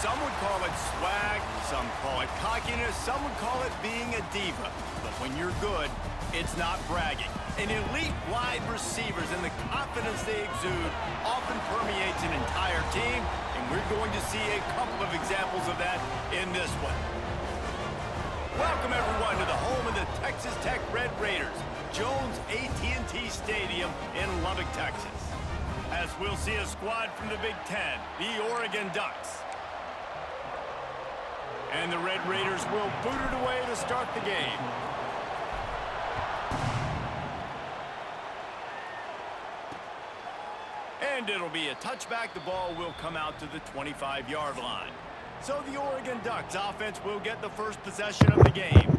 Some would call it swag, some call it cockiness, some would call it being a diva. But when you're good, it's not bragging. An elite wide receivers and the confidence they exude often permeates an entire team, and we're going to see a couple of examples of that in this one. Welcome, everyone, to the home of the Texas Tech Red Raiders, Jones AT&T Stadium in Lubbock, Texas. As we'll see a squad from the Big Ten, the Oregon Ducks. And the Red Raiders will boot it away to start the game. And it'll be a touchback. The ball will come out to the 25-yard line. So the Oregon Ducks offense will get the first possession of the game.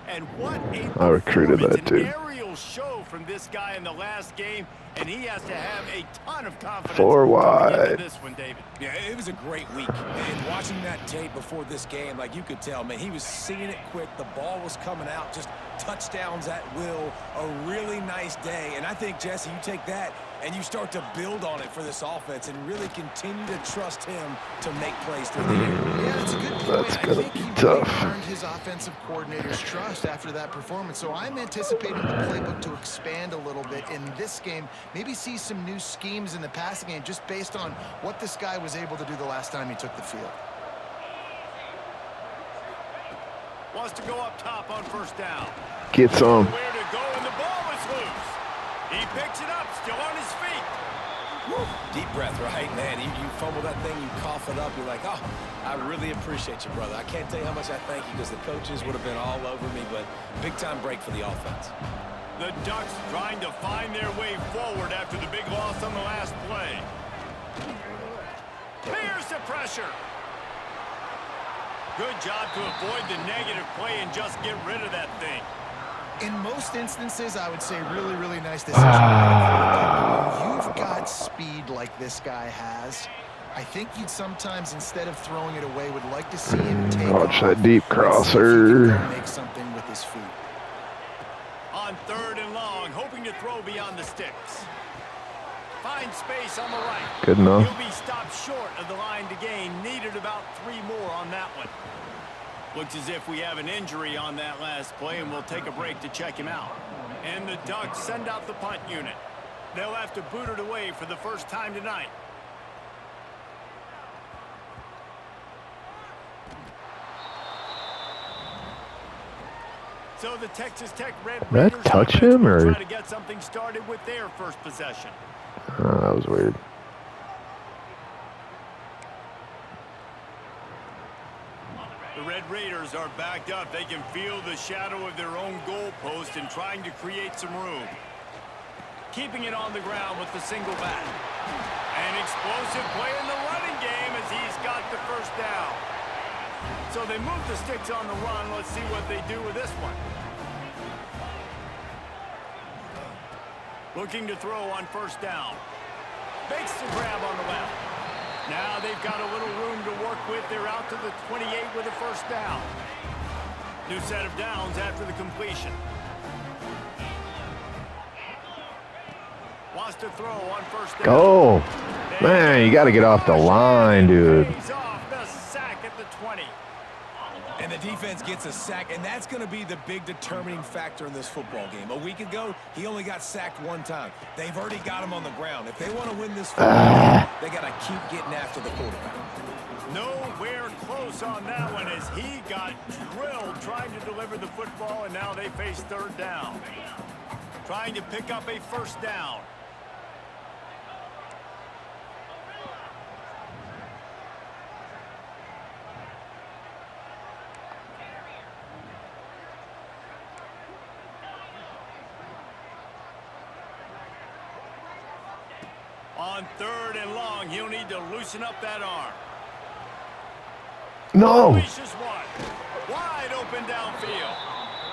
And what a I recruited that an dude. aerial show from this guy in the last game, and he has to have a ton of confidence. 4 coming into wide. this one, David. Yeah, it was a great week. And watching that tape before this game, like you could tell, man, he was seeing it quick. The ball was coming out, just touchdowns at will. A really nice day. And I think, Jesse, you take that and you start to build on it for this offense and really continue to trust him to make plays through the air. Yeah, that's a good point. That's I gonna think be he tough. really earned his offensive coordinator's trust after that performance. So I'm anticipating the playbook to expand a little bit in this game. Maybe see some new schemes in the passing game just based on what this guy was able to do the last time he took the field. Wants to go up top on first down. Get some. Where to go, and the ball is loose. He picks it up, still on his feet. Woo. Deep breath, right, man? You fumble that thing, you cough it up, you're like, oh, I really appreciate you, brother. I can't tell you how much I thank you because the coaches would have been all over me, but big-time break for the offense. The Ducks trying to find their way forward after the big loss on the last play. Here's the pressure. Good job to avoid the negative play and just get rid of that thing. In most instances, I would say really, really nice decision. When you've got speed like this guy has, I think you'd sometimes, instead of throwing it away, would like to see him take Watch off. that deep crosser. Make something with his feet. On third and long, hoping to throw beyond the sticks. Find space on the right. Good enough. He'll be stopped short of the line to gain. Needed about 3 more on that one. Looks as if we have an injury on that last play, and we'll take a break to check him out. And the Ducks send out the punt unit. They'll have to boot it away for the first time tonight. So the Texas Tech Red Did that Raiders touch offense him, will or? try to get something started with their first possession. Oh, that was weird. The Red Raiders are backed up. They can feel the shadow of their own goalpost and trying to create some room. Keeping it on the ground with the single back. An explosive play in the running game as he's got the first down. So they move the sticks on the run. Let's see what they do with this one. Looking to throw on first down. Makes the grab on the left. Now they've got a little room to work with. They're out to the 28 with a first down. New set of downs after the completion. Wants to throw on first down. Go. Man, you got to get off the line, dude. He's off the sack at the 20. And the defense gets a sack, and that's going to be the big determining factor in this football game. A week ago, he only got sacked 1 time. They've already got him on the ground. If they want to win this football game, they got to keep getting after the quarterback. Nowhere close on that one as he got drilled trying to deliver the football, and now they face third down. Trying to pick up a first down. On third and long, he'll need to loosen up that arm. No. Unleashes one. Wide open downfield.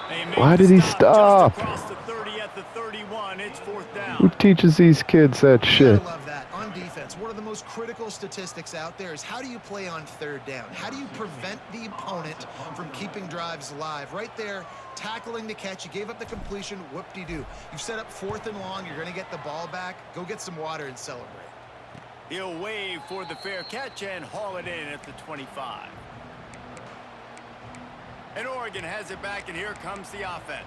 They make Why the did he Just stop? across the 30 at the 31. It's fourth Who down. teaches these kids that shit? I love that. On defense, one of the most critical statistics out there is how do you play on third down? How do you prevent the opponent from keeping drives alive? Right there, tackling the catch. You gave up the completion. Whoop-de-doo. You've set up fourth and long. You're going to get the ball back. Go get some water and celebrate. He'll wave for the fair catch and haul it in at the 25. And Oregon has it back, and here comes the offense.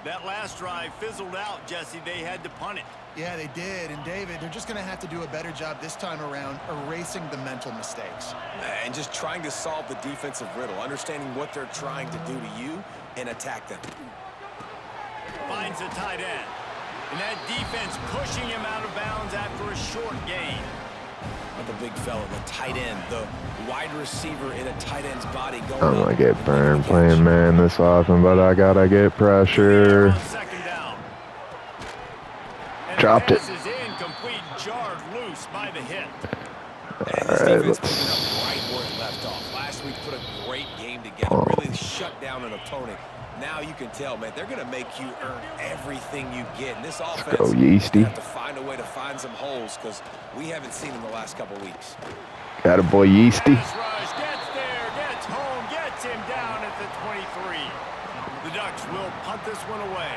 That last drive fizzled out, Jesse. They had to punt it. Yeah, they did. And, David, they're just going to have to do a better job this time around erasing the mental mistakes. And just trying to solve the defensive riddle, understanding what they're trying to do to you and attack them. Finds a tight end. And that defense pushing him out of bounds after a short gain. But the big fella, the tight end, the wide receiver in a tight end's body going I'm gonna up get and burned making the catch. playing man this often, but I gotta get pressure. On second down. And Dropped the it. pass is incomplete, jarred loose by the hit. And this Alright, defense let's- picking up right where it left off. Last week put a great game together, really shut down an opponent. Now you can tell, man, they're going to make you earn everything you get. And this offense go, Yeasty. have to find a way to find some holes because we haven't seen them the last couple weeks. Got a boy Yeasty. Pass rush, gets there, gets home, gets him down at the 23. The Ducks will punt this one away.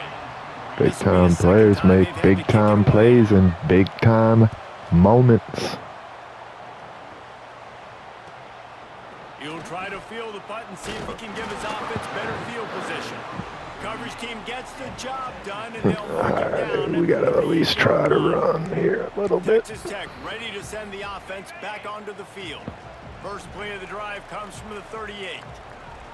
Big This will be time the second players time make they've had big to kick it time away. plays in big time moments. He'll try to field the punt and see if he can give his offense better field position. Coverage team gets the job done, and they'll mark him down. Alright, we at gotta the at least try to 38-yard line. run here a little bit. Texas Tech ready to send the offense back onto the field. First play of the drive comes from the 38.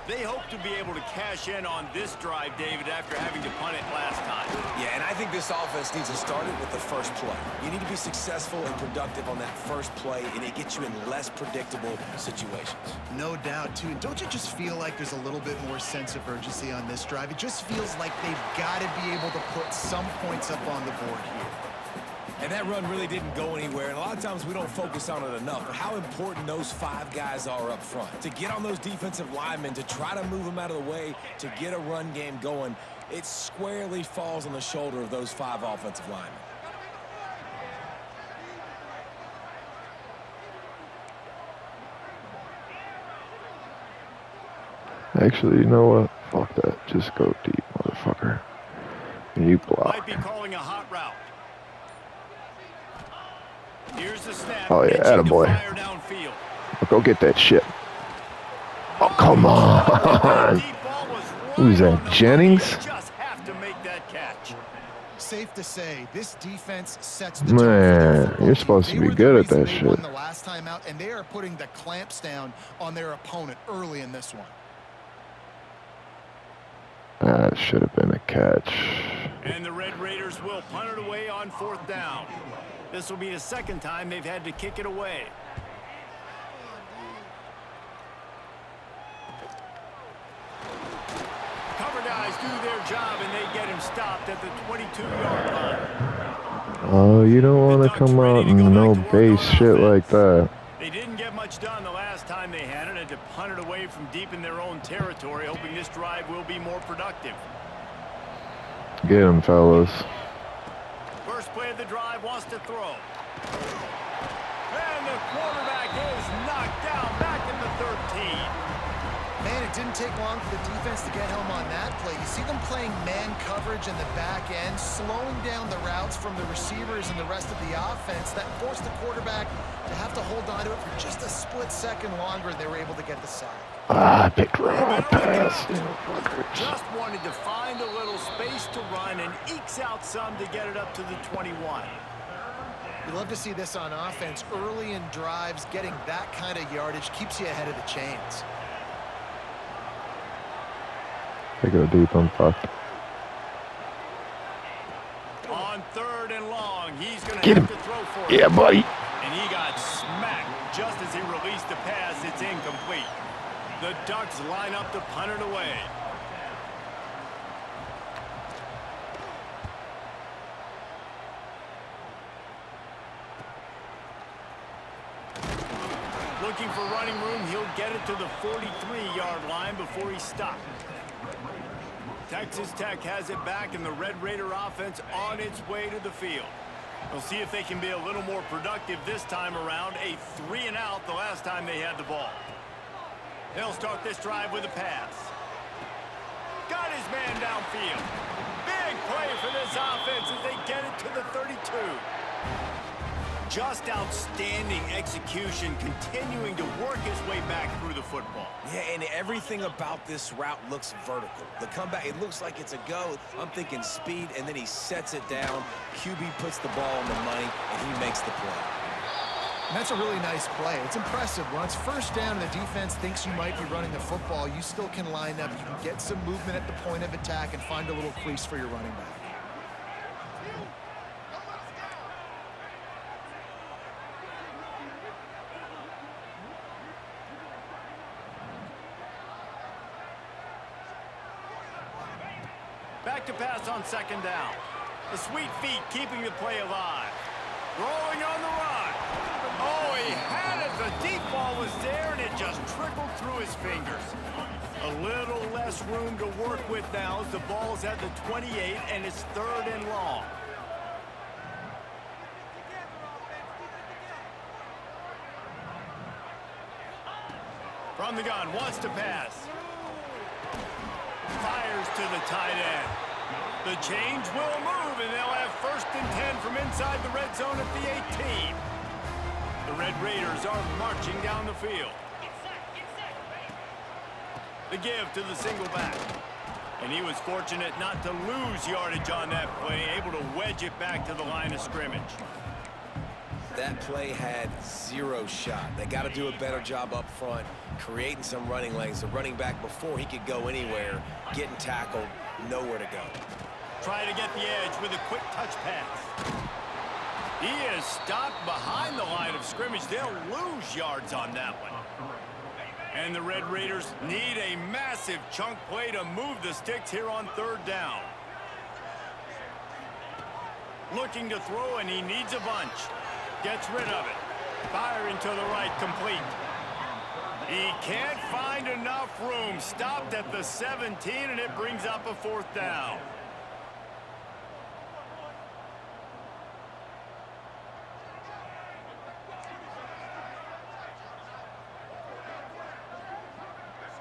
They hope to be able to cash in on this drive, David, after having to punt it last time. Yeah, and I think this offense needs to start it with the first play. You need to be successful and productive on that first play, and it gets you in less predictable situations. No doubt, too. And don't you just feel like there's a little bit more sense of urgency on this drive? It just feels like they've got to be able to put some points up on the board here. And that run really didn't go anywhere, and a lot of times we don't focus on it enough, but how important those five guys are up front. To get on those defensive linemen, to try to move them out of the way, to get a run game going, it squarely falls on the shoulder of those five offensive linemen. Actually, you know what? Fuck that. Just go deep, motherfucker. You block. Might be calling a hot route. Here's the snap. Oh, yeah, pitching to attaboy. fire downfield. Go get that shit. Oh, come on. Deep ball was Who's right that, on the Jennings? money. Just have to make that catch. Safe to say, this defense sets the Man, tone for their football you're team. supposed to They be were the good at reason that they shit. won the last time out, and they are putting the clamps down on their opponent early in this one. That should have been a catch. And the Red Raiders will punt it away on fourth down. This will be the second time they've had to kick it away. Cover guys do their job, and they get him stopped at the 22-yard line. Oh, you don't want to come out and no base shit like that. They didn't get much done the last time they had it, and to punt it away from deep in their own territory, hoping this drive will be more productive. Get him, fellas. First play of the drive, wants to throw. And the quarterback is knocked down back in the 13. Man, it didn't take long for the defense to get home on that play. You see them playing man coverage in the back end, slowing down the routes from the receivers and the rest of the offense. That forced the quarterback to have to hold on to it for just a split second longer, and they were able to get the sack. Ah, picked wrong pass. Just wanted to find a little space to run and ekes out some to get it up to the 21. You love to see this on offense. Early in drives, getting that kind of yardage keeps you ahead of the chains. They go deep, I'm fucked. On third and long, he's going to Get have him. to throw for it. Yeah, buddy. And he got smacked just as he released the pass. It's incomplete. The Ducks line up to punt it away. Looking for running room, he'll get it to the 43-yard line before he's stopped. Texas Tech has it back, and the Red Raider offense on its way to the field. We'll see if they can be a little more productive this time around. A 3-and-out the last time they had the ball. They'll start this drive with a pass. Got his man downfield. Big play for this offense as they get it to the 32. just outstanding execution, continuing to work his way back through the football. Yeah, and everything about this route looks vertical. The comeback, it looks like it's a go. I'm thinking speed, and then he sets it down. QB puts the ball on the money, and he makes the play. And that's a really nice play. It's impressive. When it's first down and the defense thinks you might be running the football, you still can line up. You can get some movement at the point of attack and find a little crease for your running back. Back to pass on second down. The sweet feet keeping the play alive. Rolling on the run. Oh, he had it. The deep ball was there, and it just trickled through his fingers. A little less room to work with now as the ball's at the 28, and it's 3rd and long. From the gun, wants to pass. Fires to the tight end. The change will move, and they'll have 1st and 10 from inside the red zone at the 18. The Red Raiders are marching down the field. The give to the single back. And he was fortunate not to lose yardage on that play, able to wedge it back to the line of scrimmage. That play had 0 shot. They got to do a better job up front, creating some running lanes. The running back, before he could go anywhere, getting tackled, nowhere to go. Try to get the edge with a quick touch pass. He is stopped behind the line of scrimmage. They'll lose yards on that one. And the Red Raiders need a massive chunk play to move the sticks here on 3rd down. Looking to throw, and he needs a bunch. Gets rid of it. Firing to the right, complete. He can't find enough room. Stopped at the 17, and it brings up a 4th down.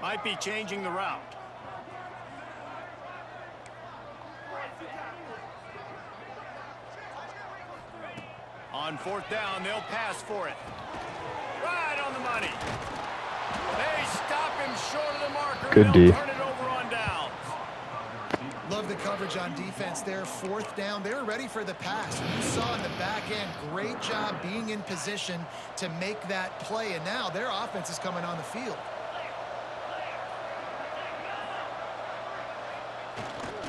Might be changing the route. On 4th down, they'll pass for it. Right on the money. They stop him short of the marker. Good D. Turn it over on downs. Love the coverage on defense there. 4th down. They were ready for the pass. You saw in the back end, great job being in position to make that play. And now their offense is coming on the field.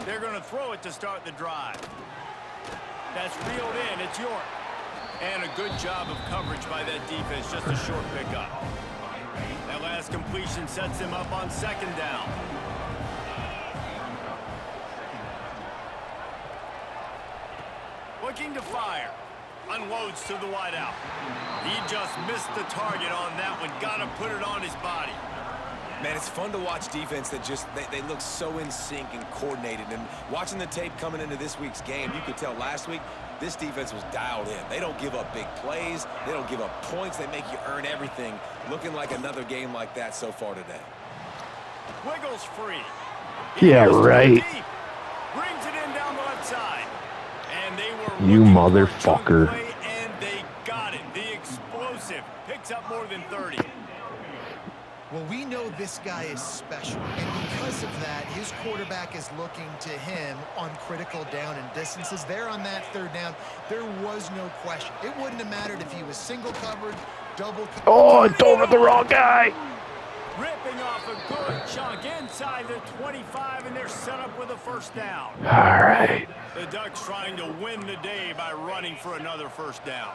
They're going to throw it to start the drive. That's reeled in. It's York. And a good job of coverage by that defense. Just a short pickup. That last completion sets him up on 2nd down. Looking to fire. Unloads to the wideout. He just missed the target on that one. Got to put it on his body. Man, it's fun to watch defense that just, they look so in sync and coordinated. And watching the tape coming into this week's game, you could tell last week, this defense was dialed in. They don't give up big plays. They don't give up points. They make you earn everything. Looking like another game like that so far today. Wiggles free. Yeah, right. Deep. Brings it in down the left side. And they were You looking for a motherfucker. chunk play, and they got it. The explosive picks up more than 30. Well, we know this guy is special, and because of that, his quarterback is looking to him on critical down and distances. There on that 3rd down, there was no question. It wouldn't have mattered if he was single covered, double covered. Oh, it's over the wrong guy. Ripping off a good chunk inside the 25, and they're set up with a 1st down. All right. The Ducks trying to win the day by running for another 1st down.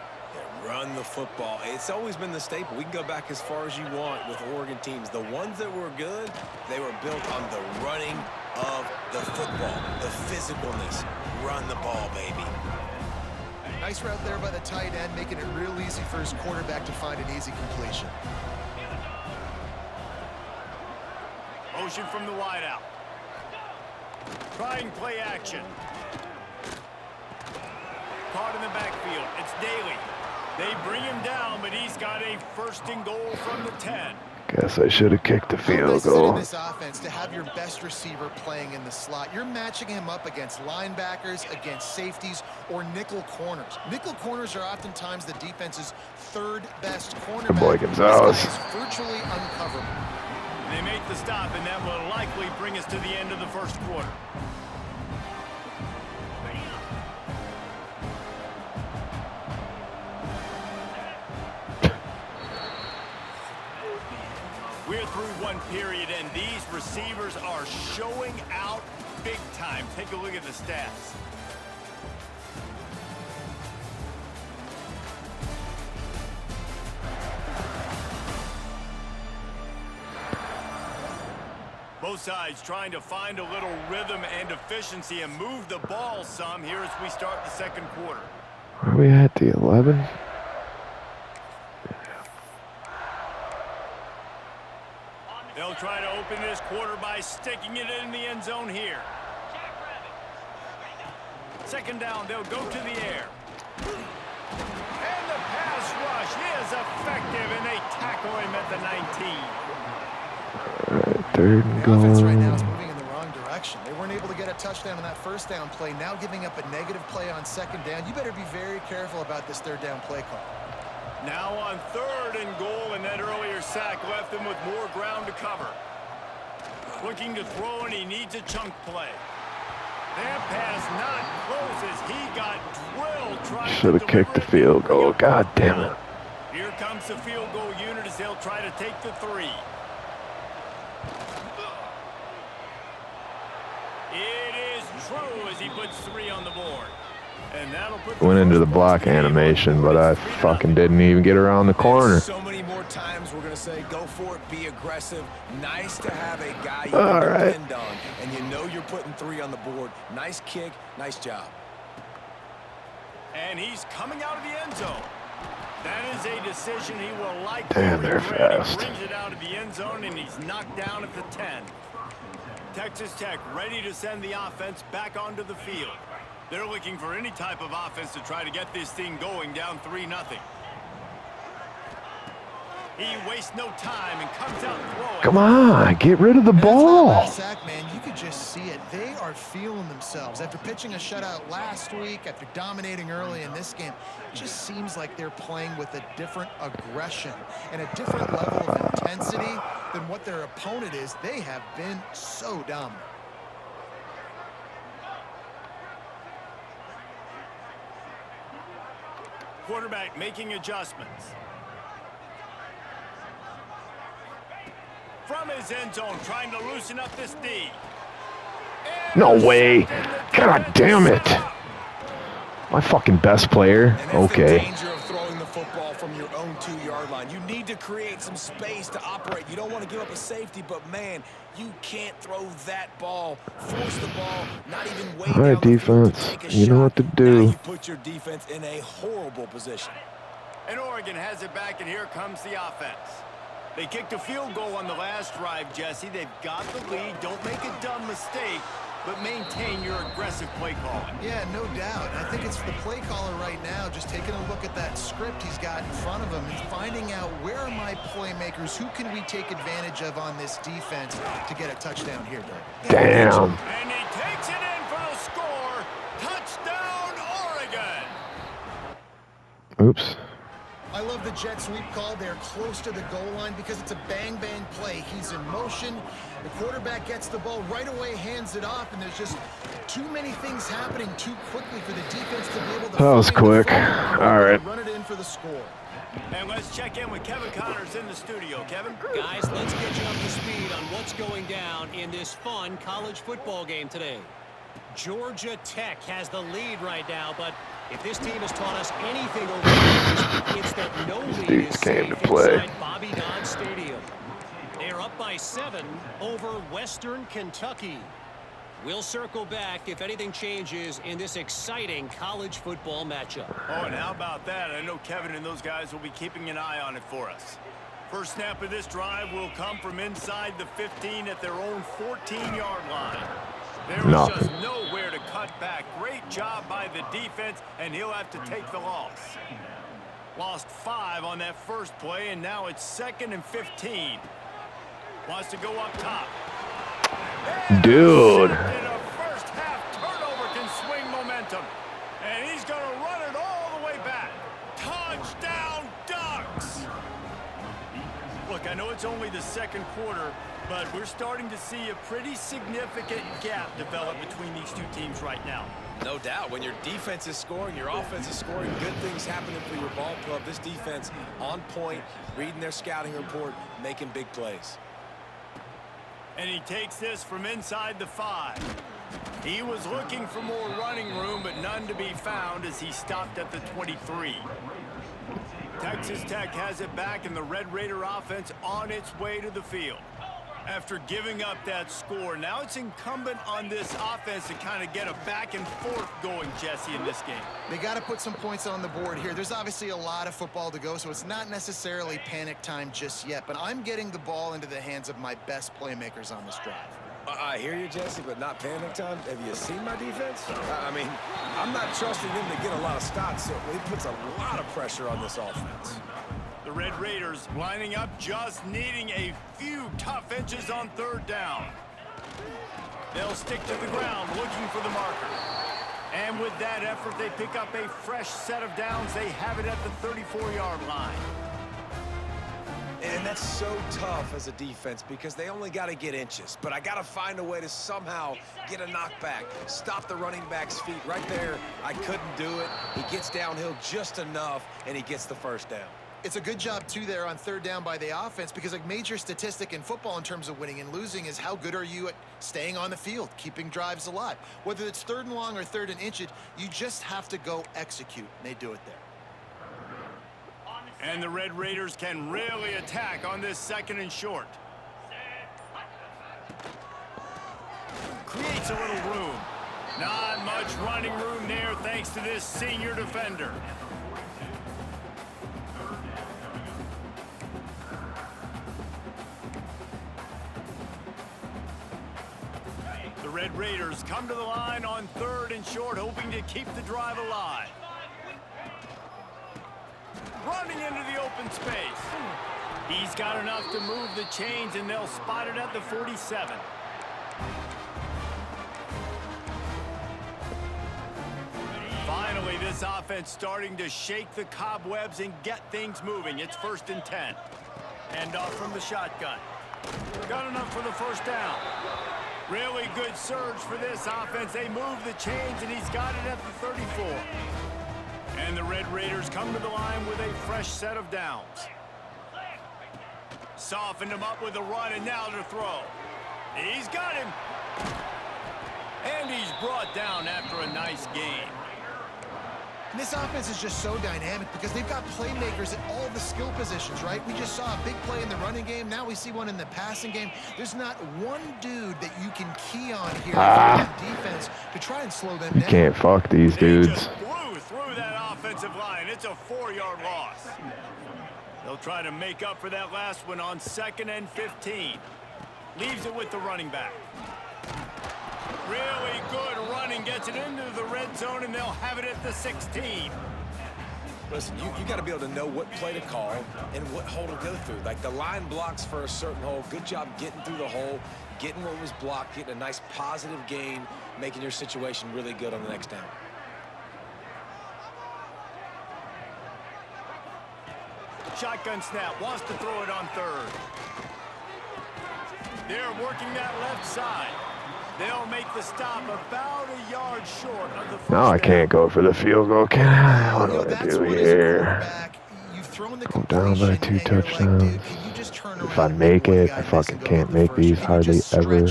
Run the football. It's always been the staple. We can go back as far as you want with Oregon teams. The ones that were good, they were built on the running of the football, the physicalness. Run the ball, baby. Nice route there by the tight end, making it real easy for his quarterback to find an easy completion. Motion from the wideout. Trying play action. Caught in the backfield. It's Daly. They bring him down, but he's got a 1st and goal from the 10. Guess I should have kicked the How field nice is it in goal. this offense to have your best receiver playing in the slot? You're matching him up against linebackers, against safeties, or nickel corners. Nickel corners are oftentimes the defense's third best cornerback. Boy Gonzalez. This guy is virtually uncoverable. They make the stop, and that will likely bring us to the end of the first quarter. We're through one period, and these receivers are showing out big time. Take a look at the stats. Both sides trying to find a little rhythm and efficiency and move the ball some here as we start the second quarter. Are we at the 11? They'll try to open this quarter by sticking it in the end zone here. Second down, they'll go to the air. And the pass rush is effective, and they tackle him at the 19. Alright, third and The offense right now is goal. moving in the wrong direction. They weren't able to get a touchdown on that first down play. Now giving up a negative play on second down. You better be very careful about this third down play call. Now on third and goal, and that earlier sack left them with more ground to cover. Looking to throw, and he needs a chunk play. That pass not close as he got drilled trying Should have to kicked the deliver it field to goal. God damn it. Here comes the field goal unit as they'll try to take the 3. It is true as he puts 3 on the board. And that'll put Went into the first block game on animation, board. but I It's 3-0. fucking didn't even get around the corner. So many more times we're going to say, go for it, be aggressive. Nice to have a guy you All can right. depend on, and you know you're putting 3 on the board. Nice kick, nice job. And he's coming out of the end zone. That is a decision he will likely Damn, they're regret. fast. He brings it out of the end zone, and he's knocked down at the 10. Texas Tech ready to send the offense back onto the field. They're looking for any type of offense to try to get this thing going down 3-0. He wastes no time and comes out throwing. Come on, get rid of the And that's that ball. last sack, man, you could just see it. They are feeling themselves. After pitching a shutout last week, after dominating early in this game, it just seems like they're playing with a different aggression and a different level of intensity than what their opponent is. They have been so dominant. Quarterback making adjustments. From his end zone, trying to loosen up this D. No way. God damn it. My fucking best player. And that's the Okay. danger of throwing the football from your own 2-yard line. You need to create some space to operate. You don't want to give up a safety, but man, you can't throw that ball, force the ball, not even way All down right, the field to defense. take a You know shot. what to Now do. you put your defense in a horrible position. And Oregon has it back, and here comes the offense. They kicked a field goal on the last drive, Jesse. They've got the lead. Don't make a dumb mistake, but maintain your aggressive play calling. Yeah, no doubt. I think it's the play caller right now just taking a look at that script he's got in front of him and finding out where are my playmakers, who can we take advantage of on this defense to get a touchdown here, Doug. Damn. And he takes it in for the score. Touchdown, Oregon. Oops. I love the jet sweep call. They're close to the goal line because it's a bang-bang play. He's in motion. The quarterback gets the ball right away, hands it off, and there's just too many things happening too quickly for the defense to be able to That was find the quick. football All right. and run it in for the score. And let's check in with Kevin Connors in the studio. Kevin? Guys, let's get you up to speed on what's going down in this fun college football game today. Georgia Tech has the lead right now, but if this team has taught us anything over the years, it's that no lead dudes is came safe to play. inside Bobby Dodd Stadium. They're up by 7 over Western Kentucky. We'll circle back if anything changes in this exciting college football matchup. Oh, and how about that? I know Kevin and those guys will be keeping an eye on it for us. First snap of this drive will come from inside the 15 at their own 14-yard line. There was Nothing. just nowhere to cut back. Great job by the defense, and he'll have to take the loss. Lost 5 on that first play, and now it's 2nd and 15. Wants to go up top. Dude. And a first half turnover can swing momentum. And he's going to run it all the way back. Touchdown Ducks! Look, I know it's only the second quarter, but we're starting to see a pretty significant gap develop between these two teams right now. No doubt. When your defense is scoring, your offense is scoring, good things happening for your ball club. This defense on point, reading their scouting report, making big plays. And he takes this from inside the 5. He was looking for more running room, but none to be found as he stopped at the 23. Texas Tech has it back, and the Red Raider offense on its way to the field. After giving up that score, now it's incumbent on this offense to kind of get a back and forth going, Jesse, in this game. They got to put some points on the board here. There's obviously a lot of football to go, so it's not necessarily panic time just yet, but I'm getting the ball into the hands of my best playmakers on this drive. I hear you, Jesse, but not panic time. Have you seen my defense? I mean, I'm not trusting them to get a lot of stops, so it puts a lot of pressure on this offense. The Red Raiders lining up, just needing a few tough inches on third down. They'll stick to the ground looking for the marker. And with that effort, they pick up a fresh set of downs. They have it at the 34-yard line. And that's so tough as a defense because they only got to get inches. But I got to find a way to somehow get a knockback, stop the running back's feet. Right there, I couldn't do it. He gets downhill just enough, and he gets the first down. It's a good job, too, there on third down by the offense because a major statistic in football in terms of winning and losing is how good are you at staying on the field, keeping drives alive. Whether it's third and long or third and inches, you just have to go execute, and they do it there. And the Red Raiders can really attack on this second and short. Creates a little room. Not much running room there thanks to this senior defender. The Red Raiders come to the line on third and short, hoping to keep the drive alive. Running into the open space. He's got enough to move the chains, and they'll spot it at the 47. Finally, this offense starting to shake the cobwebs and get things moving. It's 1st and 10. Hand off from the shotgun. Got enough for the first down. Really good surge for this offense. They move the chains, and he's got it at the 34. And the Red Raiders come to the line with a fresh set of downs. Softened him up with a run, and now to throw. He's got him. And he's brought down after a nice gain. And this offense is just so dynamic because they've got playmakers at all the skill positions, right? We just saw a big play in the running game. Now we see one in the passing game. There's not one dude that you can key on here for defense to try and slow them down. You can't fuck these dudes. They just blew through that offensive line. It's a 4-yard loss. They'll try to make up for that last one on 2nd and 15. Leaves it with the running back. Really good running, gets it into the red zone, and they'll have it at the 16. Listen, you got to be able to know what play to call and what hole to go through. Like the line blocks for a certain hole. Good job getting through the hole, getting what was blocked, getting a nice positive gain, making your situation really good on the next down. Shotgun snap, wants to throw it on third. They're working that left side. They'll make the stop about a yard short of the first No, I can't go for the field goal, can I? What do I do here? I'm down by 2 touchdowns. If I make it, I fucking can't make these hardly ever.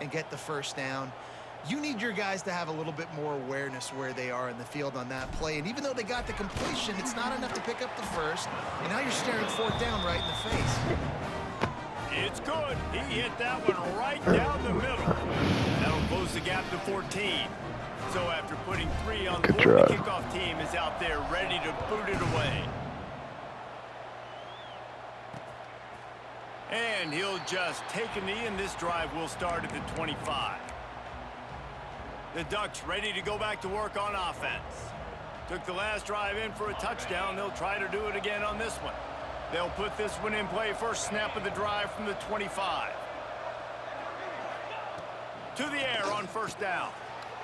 And get the first down. You need your guys to have a little bit more awareness where they are in the field on that play. And even though they got the completion, it's not enough to pick up the first. And now you're staring 4th down right in the face. It's good. He hit that one right down the middle. That'll close the gap to 14. So after putting 3 on the board, the kickoff team is out there ready to boot it away. And he'll just take a knee, and this drive will start at the 25. The Ducks ready to go back to work on offense. Took the last drive in for a touchdown. They'll try to do it again on this one. They'll put this one in play. First snap of the drive from the 25. To the air on first down.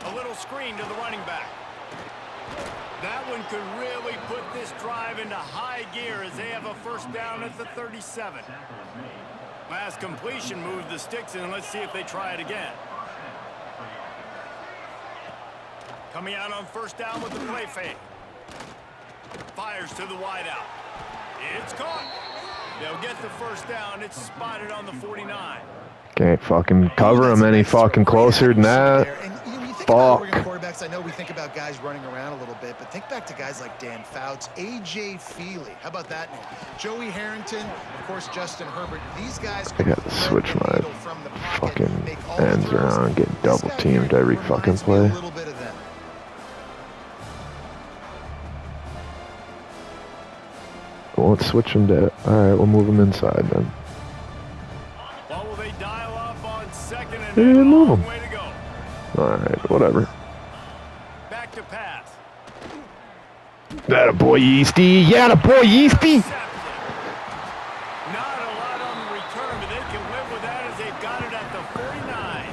A little screen to the running back. That one could really put this drive into high gear as they have a first down at the 37. Last completion moved the sticks in. Let's see if they try it again. Coming out on first down with the play fake. Fires to the wideout. It's caught. They'll get the first down. It's spotted on the 49. Can't fucking cover him any fucking closer than that. Fuck. Quarterbacks, I know we think about guys running around a little bit, but think back to guys like Dan Fouts, A.J. Feely. How about that name? Joey Harrington, of course, Justin Herbert. These guys I got to switch my fucking ends around and get double teamed every fucking play. A little bit of them. Well, let's switch them to... Alright, we'll move them inside then. Well, will they dial up on second and Yeah, a move long 'em. way to go? Alright, whatever. Back to pass. That a boy, Yeasty. Yeah, the boy, Yeasty. Intercepted. Not a lot on the return, but they can live with that as they've got it at the 49.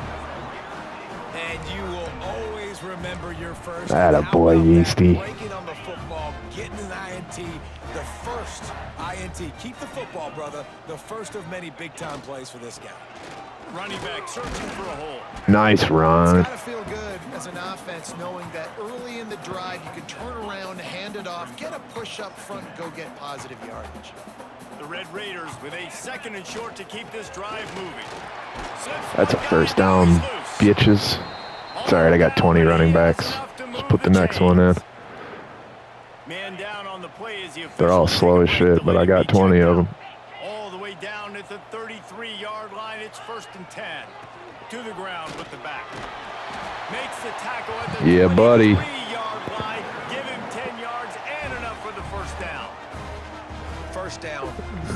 And you will always remember your first. That a How boy, about that? Yeasty. Breaking on the football, getting an INT, the first INT. Keep the football, brother. The first of many big-time plays for this guy. Running back searching for a hole. Nice run. It's got to feel good as an offense knowing that early in the drive you can turn around, hand it off, get a push up front, and go get positive yardage. The Red Raiders with a second and short to keep this drive moving. That's a first down, bitches. It's alright, I got 20 running backs. Let's put the next one in. Man down on the play as the They're all slow as shit, but I got 20 of them. All the way down at the 33-yard line. It's 1st and 10. To the ground with the back. Makes the tackle at the Yeah, buddy. 23-yard line. Give him 10 yards and enough for the first down. First down,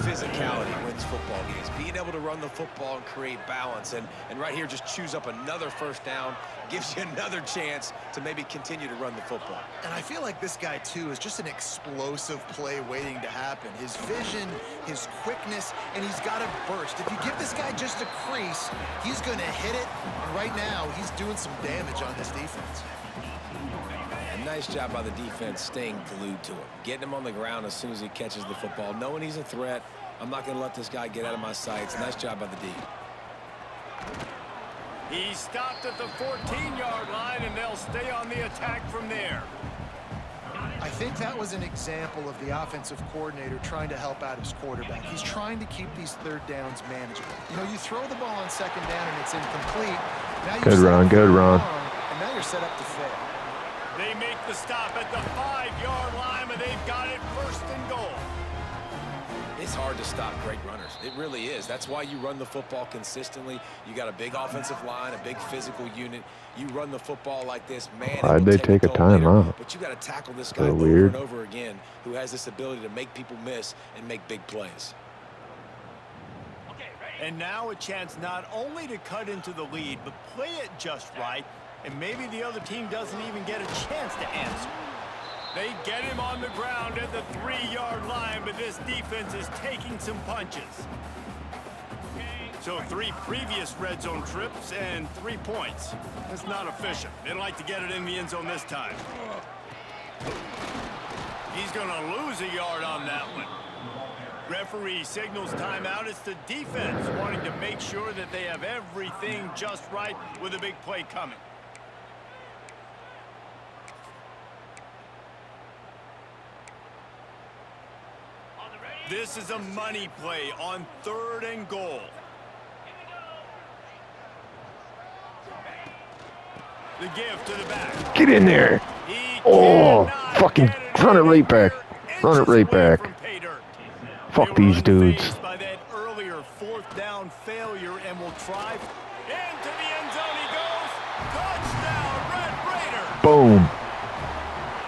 physicality wins football games. Being able to run the football and create balance. And right here, just choose up another first down. Gives you another chance to maybe continue to run the football. And I feel like this guy, too, is just an explosive play waiting to happen. His vision, his quickness, and he's got a burst. If you give this guy just a crease, he's going to hit it. And right now, he's doing some damage on this defense. And nice job by the defense staying glued to him. Getting him on the ground as soon as he catches the football. Knowing he's a threat. I'm not going to let this guy get out of my sights. Nice job by the D. He stopped at the 14-yard line, and they'll stay on the attack from there. I think that was an example of the offensive coordinator trying to help out his quarterback. He's trying to keep these third downs manageable. You know, you throw the ball on second down and it's incomplete. Now Good run, good run. And now you're set up to fail. They make the stop at the 5-yard line, but they've got it 1st and goal. It's hard to stop great runners. It really is. That's why you run the football consistently. You got a big offensive line, a big physical unit. You run the football like this, man. Why'd they take a timeout? But you got to tackle this guy over weird. and over again, who has this ability to make people miss and make big plays. And now a chance not only to cut into the lead, but play it just right, and maybe the other team doesn't even get a chance to answer. They get him on the ground at the 3-yard line, but this defense is taking some punches. So 3 previous red zone trips and 3 points. That's not efficient. They'd like to get it in the end zone this time. He's going to lose a yard on that one. Referee signals timeout. It's the defense wanting to make sure that they have everything just right with a big play coming. This is a money play on 3rd and goal. The give to the back. Get in there. He Oh, cannot fucking get it run it in right there. back. Run it Inches right away back. from pay dirt. Fuck They were these dudes. unfazed by that earlier 4th down failure and will try. Into the end zone he goes. Touchdown, Red Raiders. Boom.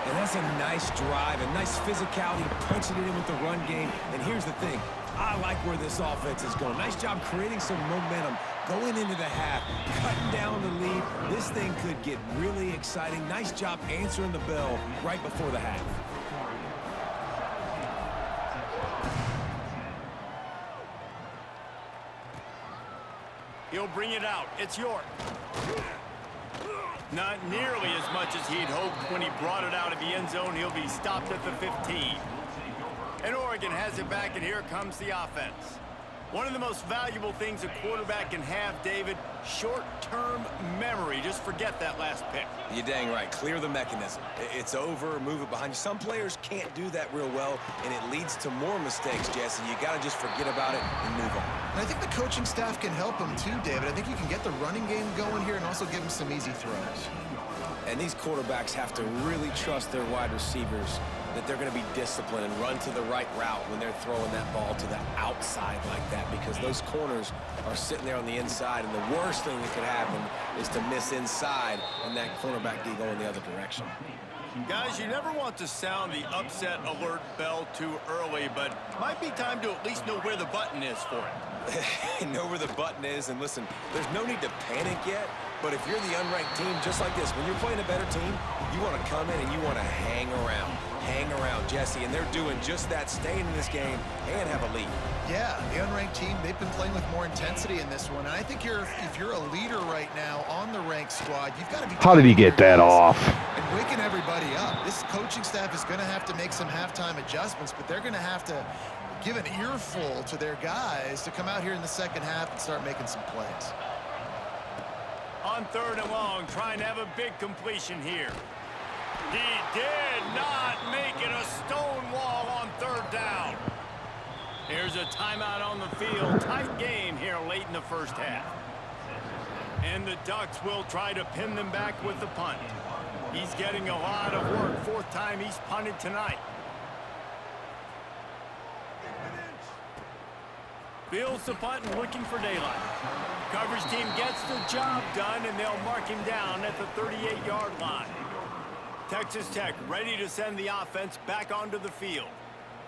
And that's a nice drive, a nice physicality, punching it in with the run game. And here's the thing. I like where this offense is going. Nice job creating some momentum, going into the half, cutting down the lead. This thing could get really exciting. Nice job answering the bell right before the half. He'll bring it out. It's York. Not nearly as much as he'd hoped when he brought it out of the end zone. He'll be stopped at the 15. And Oregon has it back, and here comes the offense. One of the most valuable things a quarterback can have, David, short-term memory. Just forget that last pick. You're dang right. Clear the mechanism. It's over, move it behind you. Some players can't do that real well, and it leads to more mistakes, Jesse. You got to just forget about it and move on. And I think the coaching staff can help him too, David. I think you can get the running game going here and also give him some easy throws. And these quarterbacks have to really trust their wide receivers that they're going to be disciplined and run to the right route when they're throwing that ball to the outside like that, because those corners are sitting there on the inside, and the worst thing that could happen is to miss inside and that cornerback be going the other direction. Guys, you never want to sound the upset alert bell too early, but might be time to at least know where the button is for it. Know where the button is, and listen, there's no need to panic yet, but if you're the unranked team, just like this, when you're playing a better team, you want to come in and you want to hang around, Jesse, and they're doing just that, staying in this game and have a lead. Yeah, the unranked team, they've been playing with more intensity in this one, and I think if you're a leader right now on the ranked squad, you've got to be... How did he get that off? And waking everybody up. This coaching staff is going to have to make some halftime adjustments, but they're going to have to give an earful to their guys to come out here in the second half and start making some plays. On 3rd and long, trying to have a big completion here. He did not make it a stone wall on 3rd down. Here's a timeout on the field. Tight game here late in the first half. And the Ducks will try to pin them back with the punt. He's getting a lot of work. 4th time he's punted tonight. Fields the punt and looking for daylight. Coverage team gets the job done, and they'll mark him down at the 38-yard line. Texas Tech ready to send the offense back onto the field.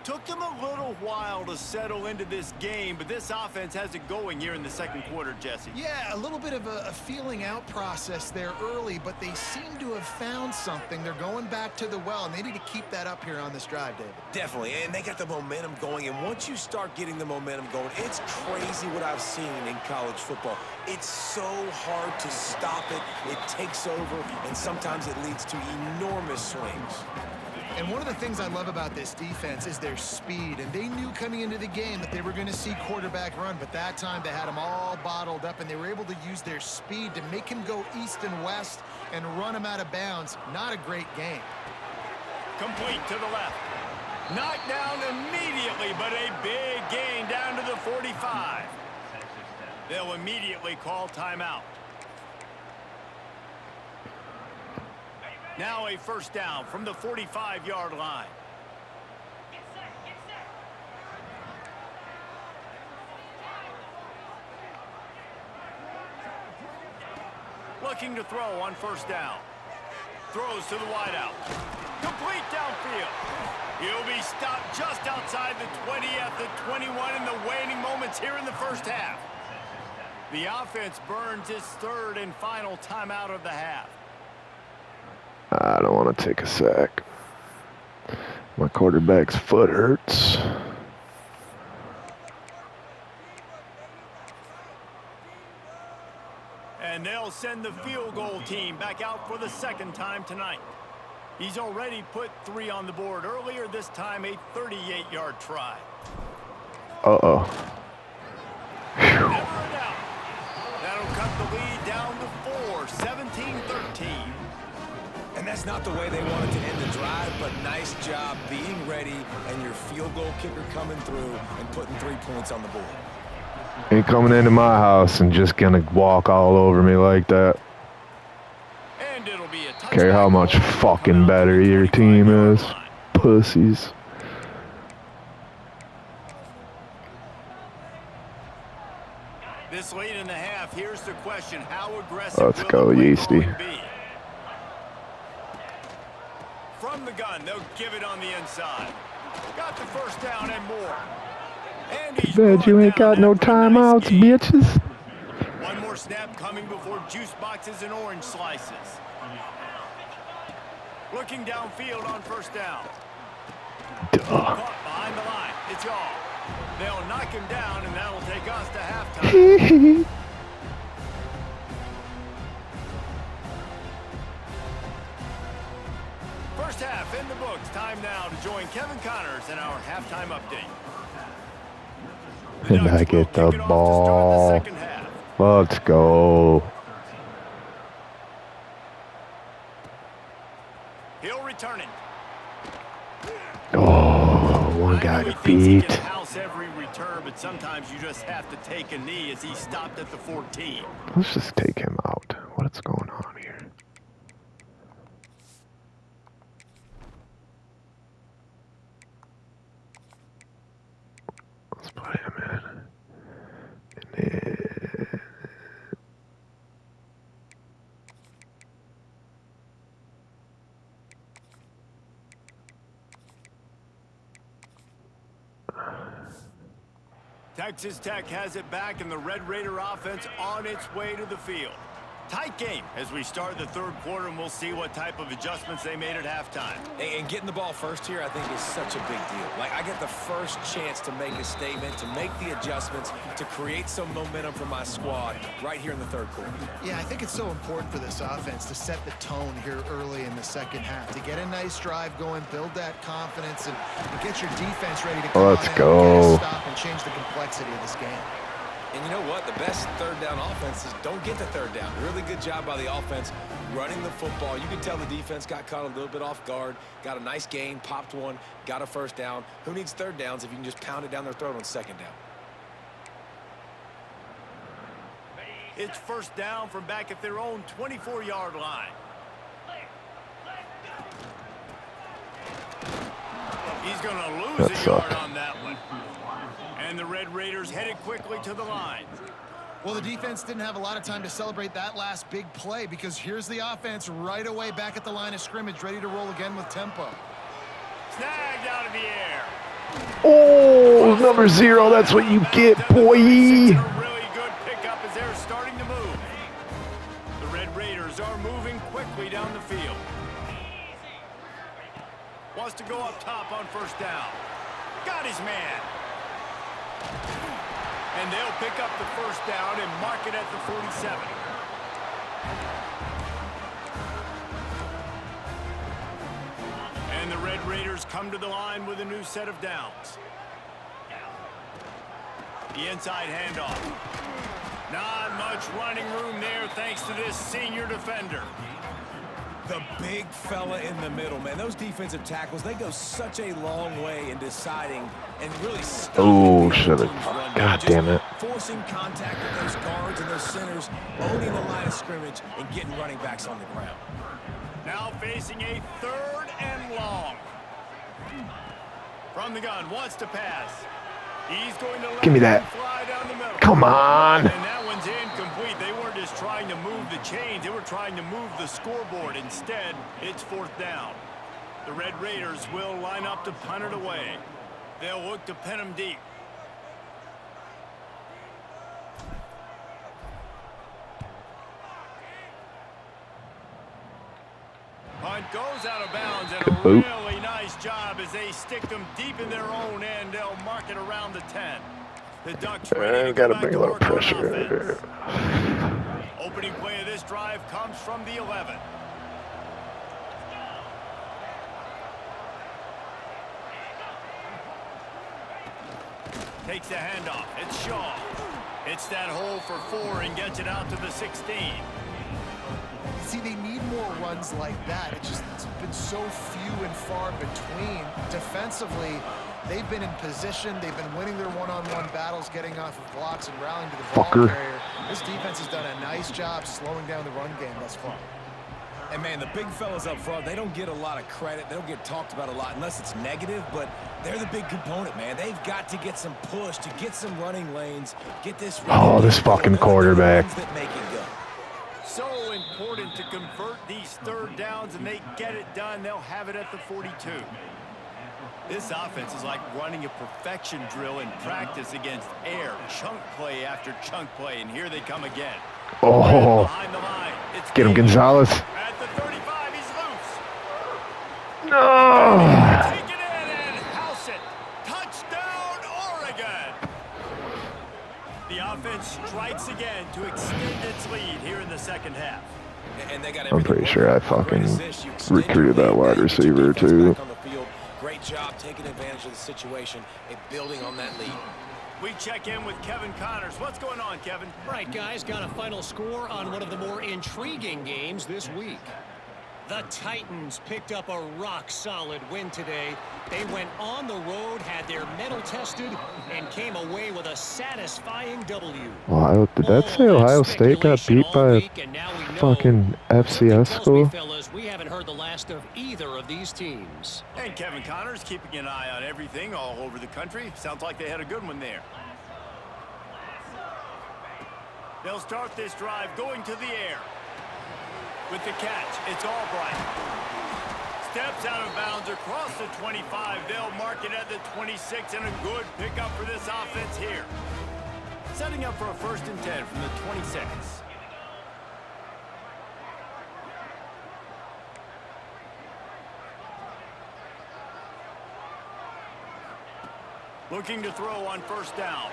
Took them a little while to settle into this game, but this offense has it going here in the second quarter, Jesse. Yeah, a little bit of a feeling out process there early, but they seem to have found something. They're going back to the well, and they need to keep that up here on this drive, David. Definitely, and they got the momentum going, and once you start getting the momentum going, it's crazy what I've seen in college football. It's so hard to stop it. It takes over, and sometimes it leads to enormous swings. And one of the things I love about this defense is their speed. And they knew coming into the game that they were going to see quarterback run. But that time they had him all bottled up, and they were able to use their speed to make him go east and west and run him out of bounds. Not a great game. Complete to the left. Knocked down immediately, but a big gain down to the 45. They'll immediately call timeout. Now a 1st down from the 45-yard line. Looking to throw on 1st down. Throws to the wideout. Complete downfield. He'll be stopped just outside the 20 at the 21 in the waning moments here in the first half. The offense burns its 3rd and final timeout of the half. I don't want to take a sack. My quarterback's foot hurts. And they'll send the field goal team back out for the 2nd time tonight. He's already put 3 on the board earlier, this time a 38-yard try. Uh-oh. Never a doubt. That'll cut the lead down to 4, 17-13. And that's not the way they wanted to end the drive, but nice job being ready and your field goal kicker coming through and putting 3 points on the board. Ain't coming into my house and just gonna walk all over me like that. And it'll be a touchdown. Care how much fucking better your team is. Pussies. This late in the half, here's the question: how aggressive Let's will go, the play Yeasty. calling be? From the gun, they'll give it on the inside. Got the 1st down and more. And he's Bet you brought ain't down got no after a nice timeouts, gain. bitches. One more snap coming before juice boxes and orange slices. Looking downfield on 1st down. Caught behind the line. It's all. They'll knock him down, and that'll take us to halftime. First half in the books. Time now to join Kevin Connors in our halftime update. And I get the ball. Let's go. He'll return it. Oh, one guy to beat. House every return, but sometimes you just have to take a knee as he stopped at the 14. Let's just take him out. What's going on here? Let's put him in. And then... Texas Tech has it back, and the Red Raider offense on its way to the field. Tight game as we start the third quarter, and we'll see what type of adjustments they made at halftime. And getting the ball first here, I think, is such a big deal. Like, I get the first chance to make a statement, to make the adjustments, to create some momentum for my squad right here in the third quarter. Yeah, I think it's so important for this offense to set the tone here early in the second half, to get a nice drive going, build that confidence, and get your defense ready to come Let's go. Get a stop and change the complexity of this game. And you know what? The best third down offenses don't get the third down. Really good job by the offense running the football. You can tell the defense got caught a little bit off guard, got a nice gain, popped one, got a first down. Who needs third downs if you can just pound it down their throat on second down? It's first down from back at their own 24-yard line. He's going to lose a yard on that one. And the Red Raiders headed quickly to the line. Well, the defense didn't have a lot of time to celebrate that last big play, because here's the offense right away back at the line of scrimmage, ready to roll again with tempo. Snagged out of the air. Oh, number 0. That's what you get, boy. A really good pickup as they're starting to move. The Red Raiders are moving quickly down the field. Wants to go up top on first down. Got his man. And they'll pick up the first down and mark it at the 47. And the Red Raiders come to the line with a new set of downs. The inside handoff. Not much running room there thanks to this senior defender. The big fella in the middle, man. Those defensive tackles, they go such a long way in deciding and really stopping. Oh, should have. God damn it. Forcing contact with those guards and those centers, owning the line of scrimmage, and getting running backs on the ground. Now facing a 3rd and long. From the gun, wants to pass. He's going to let Give me that. Fly down the middle. Come on. And that one's incomplete. They weren't just trying to move the chains. They were trying to move the scoreboard. Instead, it's 4th down. The Red Raiders will line up to punt it away. They'll look to pin them deep. Punt goes out of bounds, and a really nice job as they stick them deep in their own end. They'll mark it around the 10. The Ducks ready to gotta go bring a back little to work on pressure. offense. Opening play of this drive comes from the 11. Takes the handoff. It's Shaw. Hits that hole for 4 and gets it out to the 16. See, they need more runs like that. It's been so few and far between. Defensively, they've been in position. They've been winning their one-on-one battles, getting off of blocks and rallying to the ball carrier. This defense has done a nice job slowing down the run game thus far. And, man, the big fellas up front, they don't get a lot of credit. They don't get talked about a lot unless it's negative, but they're the big component, man. They've got to get some push, to get some running lanes, get this... Oh, this fucking quarterback. That make it go. So important to convert these 3rd downs, and they get it done. They'll have it at the 42. This offense is like running a perfection drill in practice against air. Chunk play after chunk play, and here they come again. Oh, Behind the line. It's get him, Gonzalez. At the 35, he's loose. No. Take it in and house it. Touchdown, Oregon. The offense strikes again to extend its lead here in the second half. And they got I'm pretty sure I fucking recruited that wide receiver too. Great job taking advantage of the situation and building on that lead. We check in with Kevin Connors. What's going on, Kevin? Right, guys, got a final score on one of the more intriguing games this week. The Titans picked up a rock-solid win today. They went on the road, had their mettle tested, and came away with a satisfying W. Wow, did that say Ohio State got beat by a fucking FCS school? Fellas, we haven't heard the last of either of these teams. And Kevin Connors keeping an eye on everything all over the country. Sounds like they had a good one there. They'll start this drive going to the air. With the catch, it's Albright. Steps out of bounds across the 25. They'll mark it at the 26, and a good pickup for this offense here. Setting up for a 1st and 10 from the 26. Looking to throw on 1st down.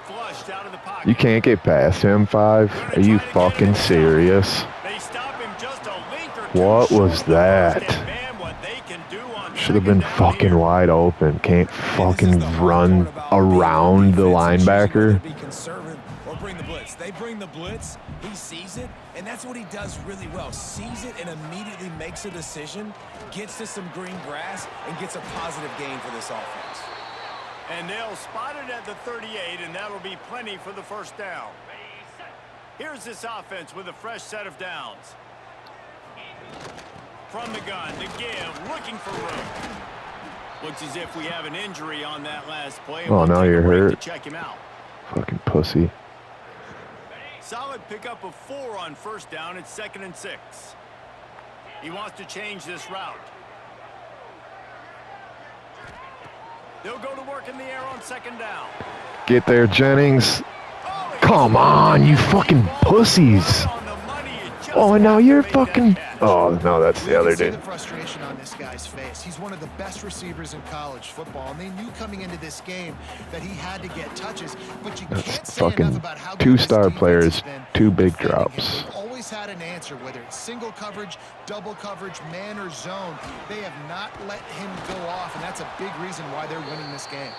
Flushed out of the pocket. You can't get past him, 5. Are you fucking serious? They stop him just a link or two. What was that? Man, what they can do on Should have been fucking here. wide open. Can't fucking run around the linebacker. Be conservative or bring the blitz. They bring the blitz. He sees it, and that's what he does really well. Sees it and immediately makes a decision, gets to some green grass, and gets a positive gain for this offense. And they'll spot it at the 38, and that'll be plenty for the 1st down. Here's this offense with a fresh set of downs. From the gun to give, looking for room. Looks as if we have an injury on that last play. Oh, now you're hurt. To check him out. Fucking pussy. Solid pickup of 4 on 1st down. It's 2nd and 6. He wants to change this route. They'll go to work in the air on 2nd down. Get there, Jennings. Come on, you fucking pussies. Oh, and now you're fucking... Oh, no, that's the other dude. The frustration on this guy's face. He's one of the best receivers in college football, and they knew coming into this game that he had to get touches, but you can't say enough about how good this 2-star defense players, has been 2 big defending him. drops. They've always had an answer, whether it's single coverage, double coverage, man or zone. They have not let him go off, and that's a big reason why they're winning this game.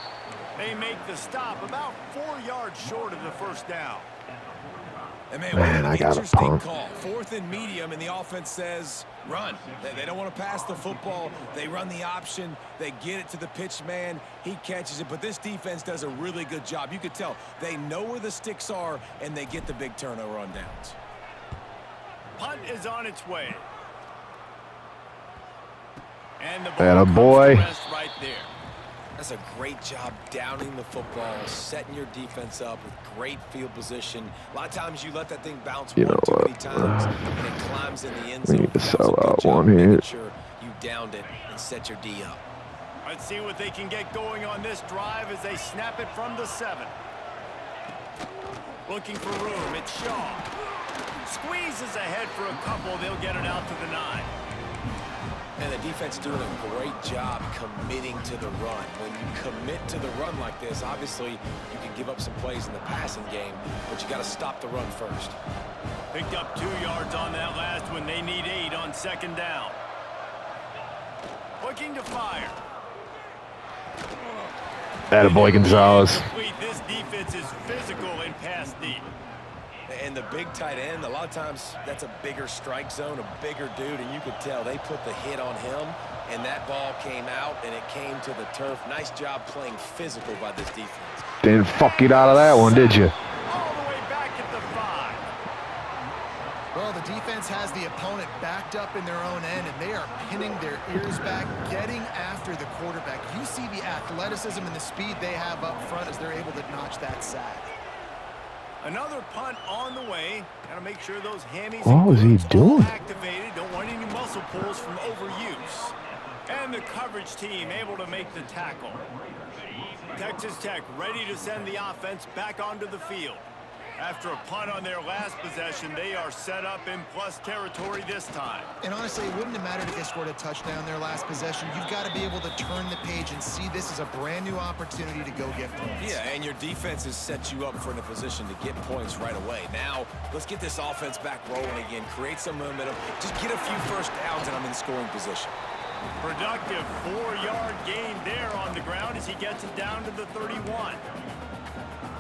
They make the stop about 4 yards short of the 1st down. And Man, I got a pump. Call. 4th and medium, and the offense says run. They don't want to pass the football. They run the option. They get it to the pitch man. He catches it, but this defense does a really good job. You could tell they know where the sticks are, and they get the big turnover on downs. Punt is on its way. And the Atta ball boy. comes to rest right there. That's a great job downing the football, setting your defense up with great field position. A lot of times you let that thing bounce You one know too what? many times, and it climbs in the end We zone. need to That was sell a good out job one here. making sure you downed it and set your D up. Let's see what they can get going on this drive as they snap it from the 7. Looking for room, it's Shaw. Squeezes ahead for a couple, they'll get it out to the 9. And the defense doing a great job committing to the run. When you commit to the run like this, obviously you can give up some plays in the passing game, but you got to stop the run first. Picked up 2 yards on that last one. They need 8 on 2nd down. Looking to fire. Attaboy Gonzalez. This defense is physical and pass deep. And the big tight end, a lot of times that's a bigger strike zone, a bigger dude, and you could tell they put the hit on him, and that ball came out, and it came to the turf. Nice job playing physical by this defense. Didn't fuck it out of that one, did you? All the way back at the 5. Well, the defense has the opponent backed up in their own end, and they are pinning their ears back, getting after the quarterback. You see the athleticism and the speed they have up front as they're able to notch that sack. Another punt on the way. Got to make sure those hammies What was he doing? activated. Don't want any muscle pulls from overuse. And the coverage team able to make the tackle. Texas Tech ready to send the offense back onto the field. After a punt on their last possession, they are set up in plus territory this time. And honestly, it wouldn't have mattered if they scored a touchdown their last possession. You've got to be able to turn the page and see this as a brand new opportunity to go get points. Yeah, and your defense has set you up for in a position to get points right away. Now, let's get this offense back rolling again, create some momentum, just get a few first downs, and I'm in scoring position. Productive 4-yard gain there on the ground as he gets it down to the 31.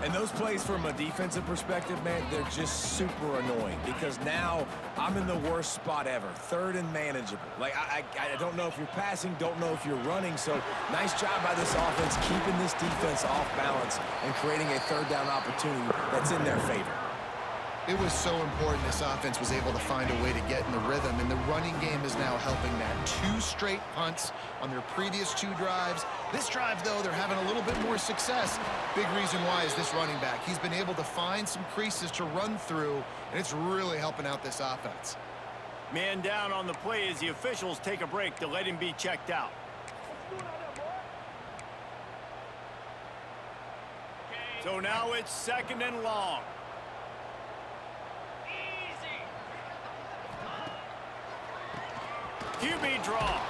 And those plays from a defensive perspective, man, they're just super annoying because now I'm in the worst spot ever, third and manageable. Like, I don't know if you're passing, don't know if you're running, so nice job by this offense keeping this defense off balance and creating a third down opportunity that's in their favor. It was so important this offense was able to find a way to get in the rhythm, and the running game is now helping that. 2 straight punts on their previous 2 drives. This drive, though, they're having a little bit more success. Big reason why is this running back. He's been able to find some creases to run through, and it's really helping out this offense. Man down on the play as the officials take a break to let him be checked out. So now it's 2nd and long. QB draw.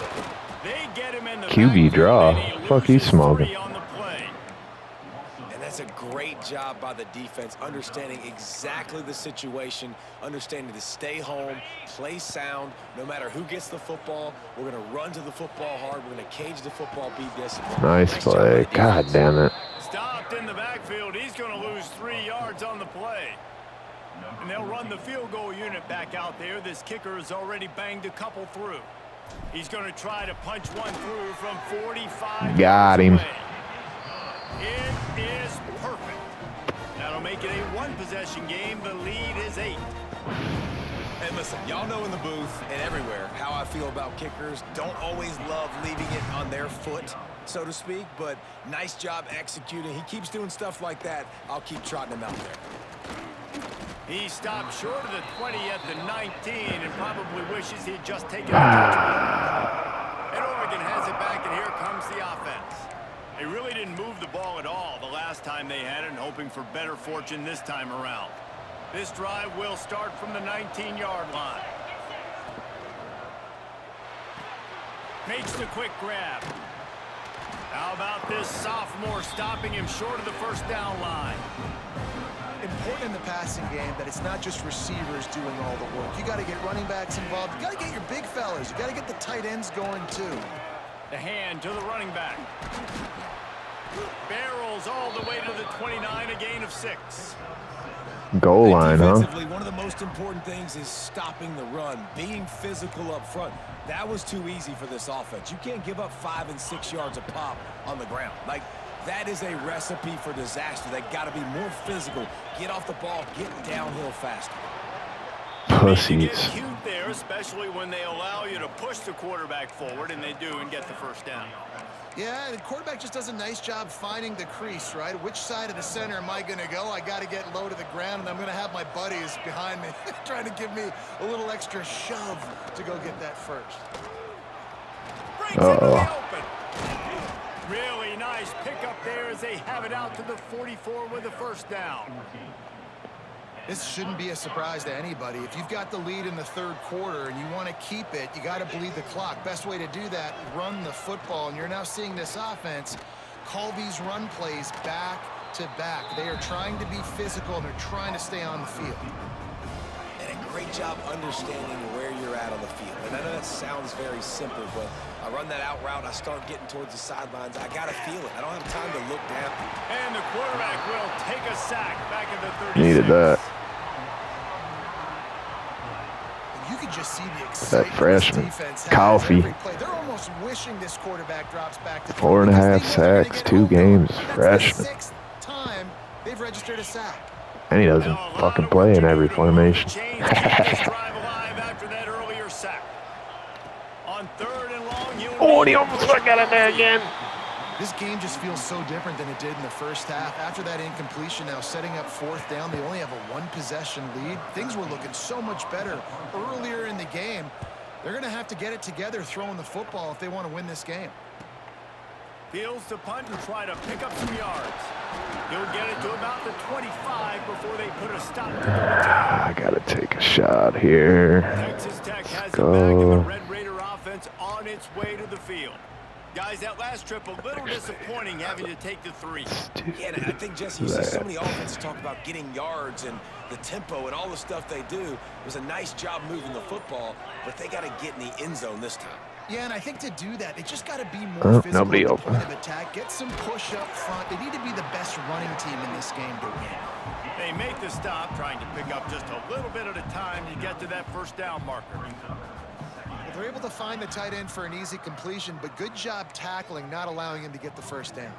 They get him in the QB draw. Fuck, he's smoking. On the play. And that's a great job by the defense, understanding exactly the situation, understanding to stay home, play sound, no matter who gets the football. We're going to run to the football hard. We're going to cage the football, be disciplined. Nice play. God damn it. Stopped in the backfield. He's going to lose 3 yards on the play. And they'll run the field goal unit back out there. This kicker has already banged a couple through. He's going to try to punch one through from 45 Got him. away. It is perfect. That'll make it a 1-possession game. The lead is 8. And listen, y'all know in the booth and everywhere how I feel about kickers. Don't always love leaving it on their foot, so to speak, but nice job executing. He keeps doing stuff like that. I'll keep trotting him out there. He stopped short of the 20 at the 19 and probably wishes he'd just taken a touchdown. And Oregon has it back, and here comes the offense. They really didn't move the ball at all the last time they had it, and hoping for better fortune this time around. This drive will start from the 19-yard line. Makes the quick grab. How about this sophomore stopping him short of the first down line? Important in the passing game that it's not just receivers doing all the work. You got to get running backs involved. You got to get your big fellas. You got to get the tight ends going too. The hand to the running back. Barrels all the way to the 29, a gain of 6. Goal line, huh? Defensively, one of the most important things is stopping the run, being physical up front. That was too easy for this offense. You can't give up 5 and 6 yards a pop on the ground. Like, that is a recipe for disaster. They got to be more physical, get off the ball, get downhill faster. Pussies. Get cute there, especially when they allow you to push the quarterback forward, and they do, and get the first down. Yeah, the quarterback just does a nice job finding the crease, right? Which side of the center am I going to go? I got to get low to the ground, and I'm going to have my buddies behind me trying to give me a little extra shove to go get that first. Really nice pickup there as they have it out to the 44 with a first down. This shouldn't be a surprise to anybody. If you've got the lead in the 3rd quarter and you want to keep it, you got to bleed the clock. Best way to do that, run the football. And you're now seeing this offense call these run plays back to back. They are trying to be physical, and they're trying to stay on the field. And a great job understanding where you're at on the field. And I know that sounds very simple, but I run that out route, I start getting towards the sidelines. I got to feel it. I don't have time to look down. And the quarterback will take a sack back at the 36. Needed that. You can just see the excitement That freshman, Coffee. They're almost wishing this quarterback drops back to 4.5 sacks, 2 games, freshman. 6th time they've registered a sack. And he doesn't fucking play in every formation. Oh, and he almost got in there again. This game just feels so different than it did in the first half. After that incompletion, now setting up 4th down, they only have a 1-possession lead. Things were looking so much better earlier in the game. They're going to have to get it together throwing the football if they want to win this game. Feels to punt and try to pick up some yards. He'll get it to about the 25 before they put a stop to the return. I gotta take a shot here. Texas Tech has it back in the Red Raider offense on its way to the field. Guys, that last trip a little disappointing having to take the 3. Yeah, and I think, Jesse, you see so many offenses talk about getting yards and the tempo and all the stuff they do. It was a nice job moving the football, but they got to get in the end zone this time. Yeah, and I think to do that, they just got to be more physical nobody at the open. point of attack, get some push up front. They need to be the best running team in this game to win. They make the stop, trying to pick up just a little bit at a time to get to that first down marker. Well, they're able to find the tight end for an easy completion, but good job tackling, not allowing him to get the first down.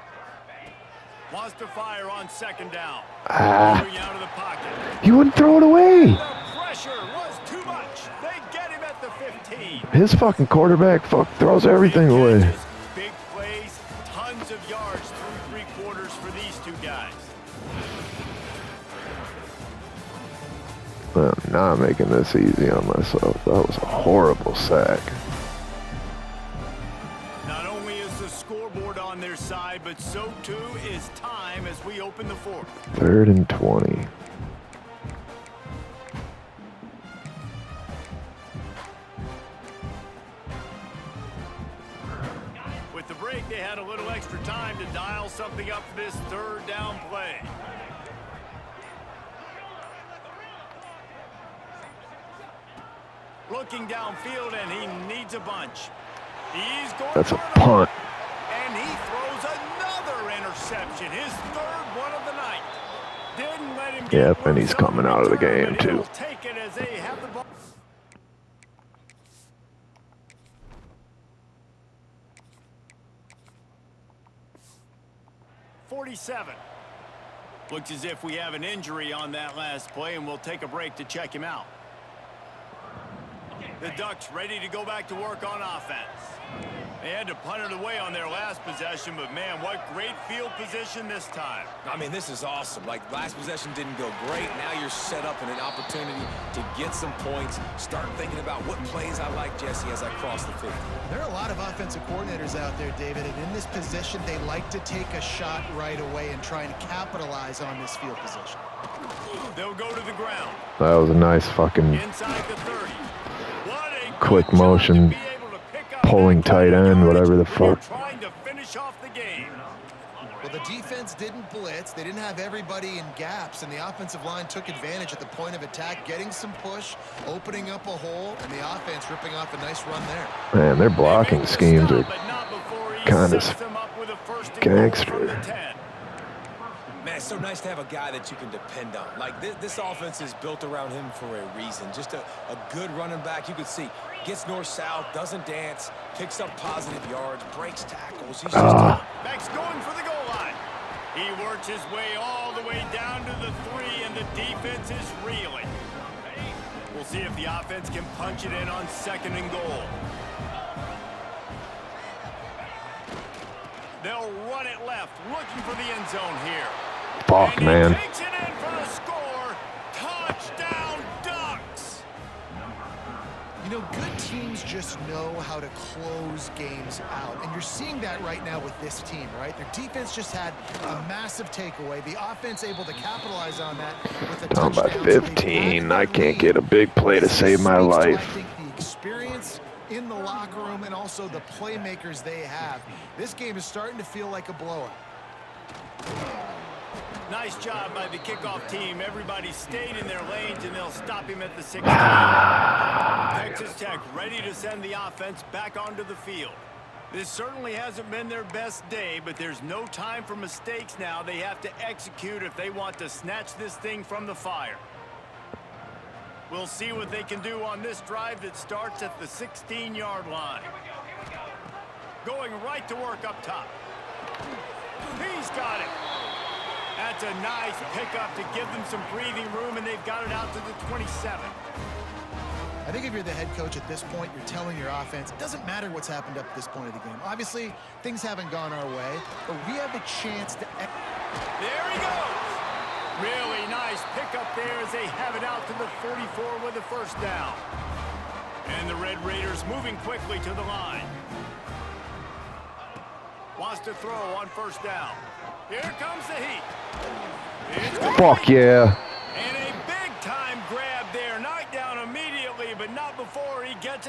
Wants to fire on second down. Ah. Out of the pocket. You wouldn't throw it away. The pressure was too much. They get him at the 15. His fucking quarterback throws everything Big away. catches, big plays, tons of yards through 3 quarters for these 2 guys. I'm not making this easy on myself. That was a horrible sack. Not only is the scoreboard on their side, but so too is time as we open the 4th. 3rd and 20. With the break, they had a little extra time to dial something up for this 3rd down play. Looking downfield, and he needs a bunch. He's going. That's a punt. And he throws another interception, his 3rd one of the night. Didn't let him get Yep, and he's loose on coming out of the return, game, but he'll too. take it as they have the ball. .47. Looks as if we have an injury on that last play, and we'll take a break to check him out. The Ducks ready to go back to work on offense. They had to punt it away on their last possession, but man, what great field position this time. I mean, this is awesome. Like, last possession didn't go great. Now you're set up in an opportunity to get some points. Start thinking about what plays I like, Jesse, as I cross the 50. There are a lot of offensive coordinators out there, David, and in this position, they like to take a shot right away and try and capitalize on this field position. They'll go to the ground. That was a nice fucking Inside the 30. What a quick good job motion, to be able to pick up pulling that tight end, yardage whatever the when you're fuck. trying to finish off the game. Well, the defense didn't blitz. They didn't have everybody in gaps, and the offensive line took advantage at the point of attack, getting some push, opening up a hole, and the offense ripping off a nice run there. Man, their blocking schemes are But not before he kind of sets them up with a first and goal from the gangster. 10. Man, it's so nice to have a guy that you can depend on. Like, this offense is built around him for a reason. Just a good running back. You can see, gets north-south, doesn't dance, picks up positive yards, breaks tackles. He's just Max going for the goal line. He works his way all the way down to the 3, and the defense is reeling. We'll see if the offense can punch it in on 2nd and goal. They'll run it left, looking for the end zone here. Fuck, And he man. takes it in for the score. Touchdown, Ducks! You know, good teams just know how to close games out, and you're seeing that right now with this team, right? Their defense just had a massive takeaway. The offense able to capitalize on that with a Down by touchdown. So they 15. added I their can't lead. get a big play to This save my speaks to, I life. think, the experience in the locker room and also the playmakers they have. This game is starting to feel like a blowout. Nice job by the kickoff team. Everybody stayed in their lanes, and they'll stop him at the 16. Texas Tech ready to send the offense back onto the field. This certainly hasn't been their best day, but there's no time for mistakes now. They have to execute if they want to snatch this thing from the fire. We'll see what they can do on this drive that starts at the 16-yard line. Going right to work up top. He's got it. That's a nice pickup to give them some breathing room, and they've got it out to the 27. I think if you're the head coach at this point, you're telling your offense, it doesn't matter what's happened up to this point of the game. Obviously, things haven't gone our way, but we have a chance to... There he goes. Really nice pickup there as they have it out to the 44 with a first down. And the Red Raiders moving quickly to the line. wants to throw on first down. Here comes the heat. It's Fuck yeah. And a big-time grab there. Knocked down immediately, but not before he gets